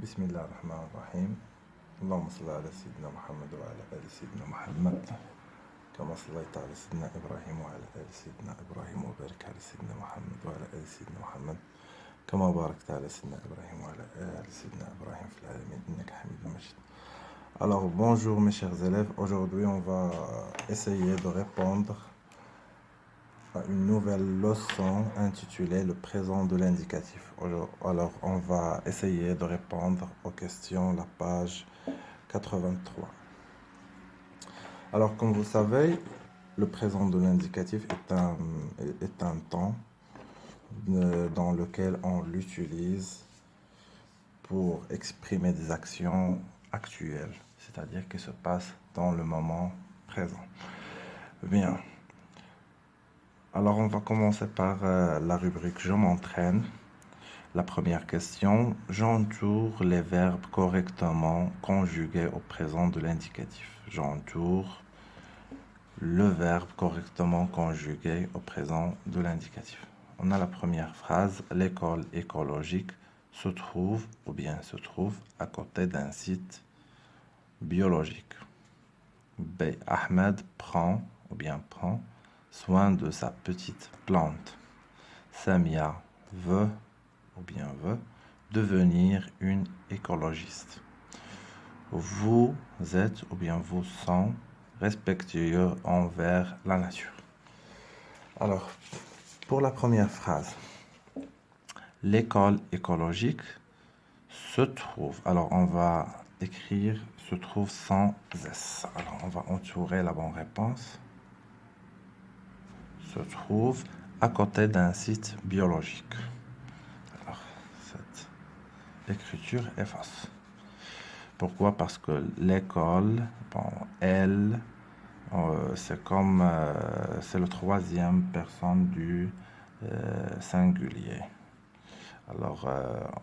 بسم الله الرحمن الرحيم. اللهم صل على سيدنا محمد وعلى آل سيدنا محمد كما صليت على سيدنا إبراهيم وعلى آل سيدنا إبراهيم وبارك على سيدنا محمد وعلى آل سيدنا محمد كما باركت على سيدنا إبراهيم وعلى آل سيدنا إبراهيم في العالمين إنك حميد مجيد. Alors bonjour mes chers élèves, aujourd'hui on va essayer de répondre à une nouvelle leçon intitulée le présent de l'indicatif. Alors on va essayer de répondre aux questions, la page 83. Alors comme vous savez, le présent de l'indicatif est un temps dans lequel on l'utilise pour exprimer des actions actuelles, c'est-à-dire qui se passent dans le moment présent. Bien. Alors, on va commencer par la rubrique « Je m'entraîne ». La première question, j'entoure les verbes correctement conjugués au présent de l'indicatif. J'entoure le verbe correctement conjugué au présent de l'indicatif. On a la première phrase, l'école écologique se trouve ou bien se trouve à côté d'un site biologique. B. Ahmed prend ou bien prend soin de sa petite plante. Samia veut ou bien veut devenir une écologiste. Vous êtes ou bien vous sont respectueux envers la nature. Alors, pour la première phrase, l'école écologique se trouve. Alors, on va écrire se trouve sans S. Alors, on va entourer la bonne réponse. Se trouve à côté d'un site biologique. Alors, cette écriture est fausse. Pourquoi? Parce que l'école, bon, elle, c'est comme, c'est le troisième personne du singulier. Alors,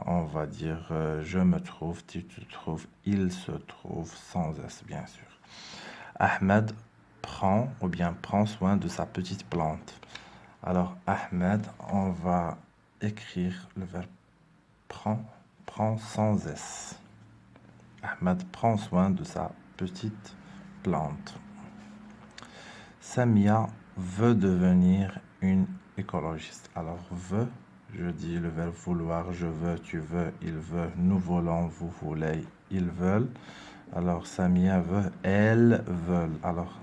on va dire je me trouve, tu te trouves, il se trouve, sans S, bien sûr. Ahmed prend ou bien prend soin de sa petite plante. Alors, Ahmed, on va écrire le verbe prend sans S. Ahmed prend soin de sa petite plante. Samia veut devenir une écologiste. Alors, veut, je dis le verbe vouloir, je veux, tu veux, il veut, nous voulons, vous voulez, ils veulent. Alors, Samia veut, elles veulent. Alors,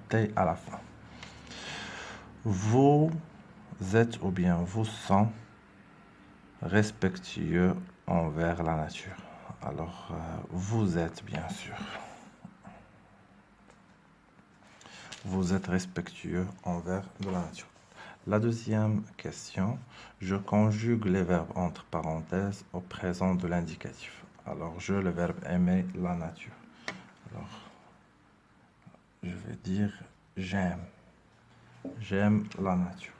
T à la fin. Vous êtes ou bien vous sont respectueux envers la nature. Alors, vous êtes bien sûr. Vous êtes respectueux envers de la nature. La deuxième question, je conjugue les verbes entre parenthèses au présent de l'indicatif. Alors, je, le verbe aimer la nature. Alors, je vais dire j'aime. J'aime la nature.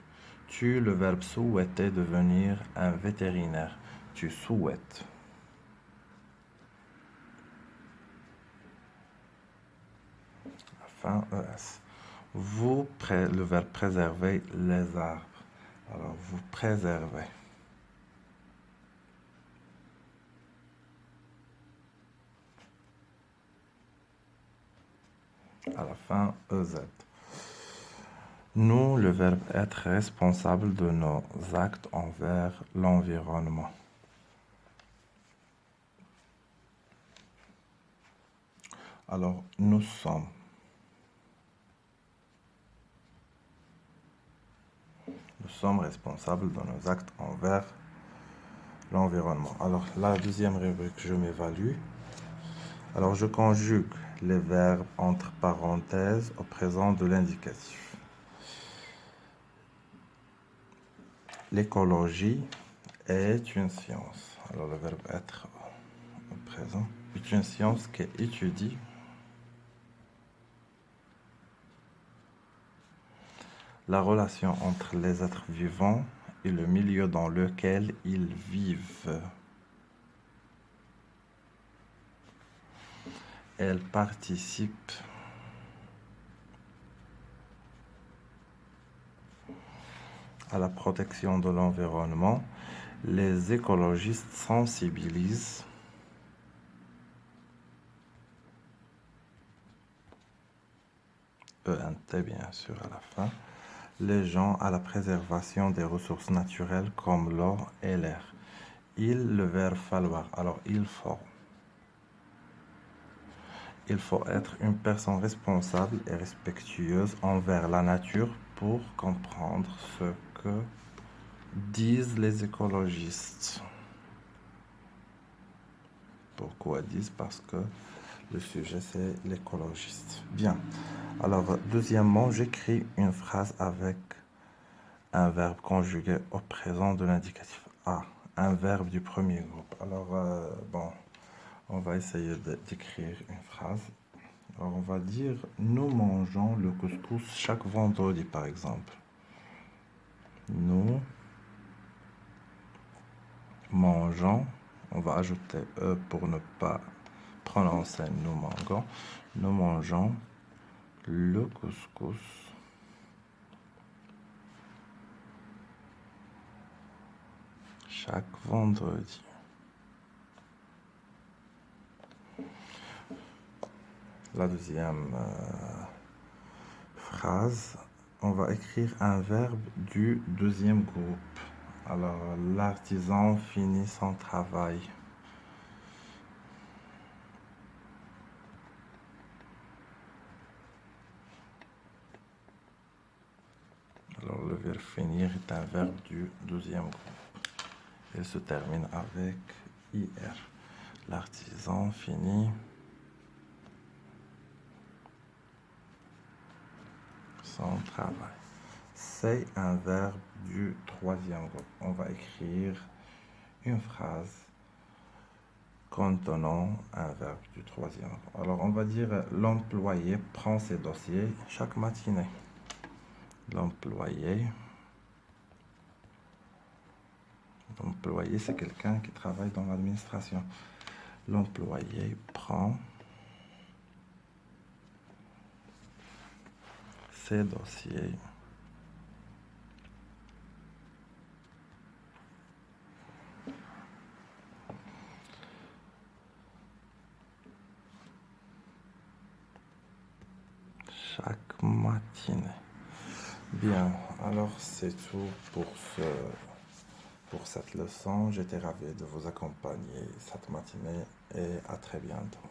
Tu, le verbe souhaiter devenir un vétérinaire. Tu souhaites. Fin ES. Vous, le verbe préserver les arbres. Alors, vous préservez. À la fin, EZ. Nous, le verbe être responsable de nos actes envers l'environnement. Alors, nous sommes. Nous sommes responsables de nos actes envers l'environnement. Alors, la deuxième rubrique, je m'évalue. Alors, je conjugue les verbes entre parenthèses au présent de l'indicatif. L'écologie est une science. Alors, le verbe être au présent est une science qui étudie la relation entre les êtres vivants et le milieu dans lequel ils vivent. Elle participe à la protection de l'environnement. Les écologistes sensibilisent ENT bien sûr à la fin, les gens à la préservation des ressources naturelles comme l'eau et l'air. Le verbe falloir. Alors, il faut être une personne responsable et respectueuse envers la nature pour comprendre ce que disent les écologistes. Pourquoi disent? Parce que le sujet, c'est l'écologiste. Bien. Alors, deuxièmement, j'écris une phrase avec un verbe conjugué au présent de l'indicatif A, un verbe du premier groupe. Alors, bon, on va essayer d'écrire une phrase. Alors, on va dire, nous mangeons le couscous chaque vendredi, par exemple. Nous mangeons, on va ajouter E pour ne pas prononcer nous mangeons le couscous chaque vendredi. La deuxième phrase, on va écrire un verbe du deuxième groupe. Alors, l'artisan finit son travail. Alors, le verbe finir est un verbe du deuxième groupe. Il se termine avec IR. L'artisan finit son travail. C'est un verbe du troisième groupe. On va écrire une phrase contenant un verbe du troisième groupe. Alors, on va dire l'employé prend ses dossiers chaque matinée. L'employé, c'est quelqu'un qui travaille dans l'administration. L'employé prend ses dossiers chaque matinée. Bien, alors c'est tout pour cette leçon. J'étais ravi de vous accompagner cette matinée et à très bientôt.